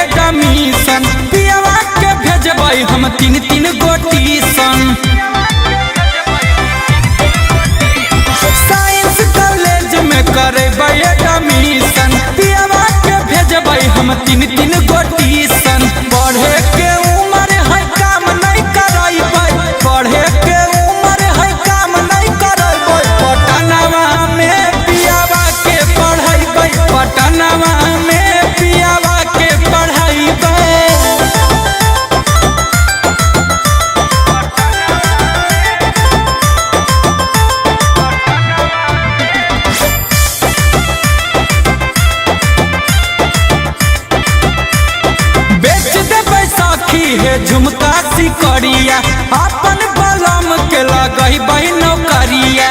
Admission पियावा के भेजबै हम तीन तीन गोटी सन। साइंस कॉलेज में करेबै एडमिशन पियावा के भेजबै हम तीन तीन गोटी सन। पढ़े के उम्र है काम नहीं करबै, पढ़े के उम्र है काम नहीं करबै। पटनवा में पियावा के पढ़ैबै, पटनवा में पियावा के पढ़ैबै। बेच देबै सखी हे झुमका सिकरिया अपन बलम के लगैबै नौकरिया।